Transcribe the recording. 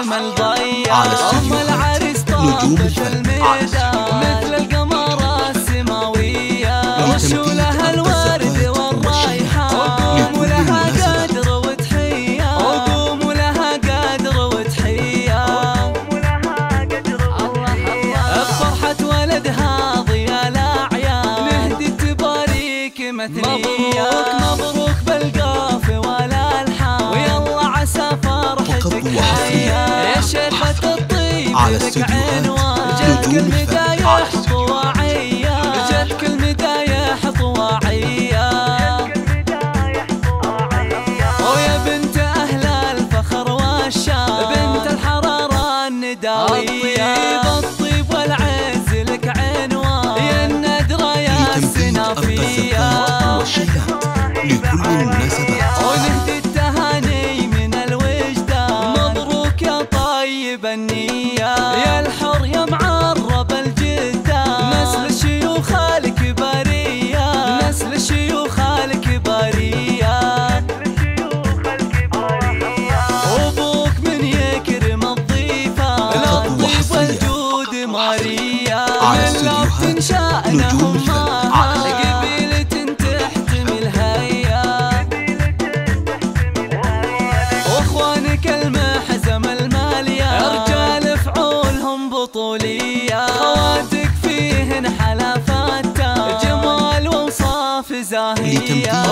الجمل ضيع. على استديوهات نجوم الفن مثل القمر السماوية، وشولها الورد والريحان، وقوم لها قدر وتحية، وقوم لها قدر وتحية. بفرحة ولدها ضياء الأعياد، نهدي تباريك مثنية. مبروك بالقاف والألحان، ويلا عسى فرحتك حيا. يا شيخة الطيب لك عنوان، جدك المدايح طواعية، جدك المدايح طواعية. ويا بنت أهل الفخر والشان، بنت الحرارة النداوية. الطيب والعز لك عنوان، يا الندرة يا السنافية. لكل المناسبات ونهدي التهاني من الوجدان، مبروك يا طيب النية، يا الحر يا معرب الجدان. نسل الشيوخ الكبارية، نسل الشيوخ الكبارية. وابوك من يكرم الضيفة، للطيب والجود ماريا. على استديوهات نجوم الفن بطولية. خواتك فيهن حلافات، جمال ووصاف زاهية.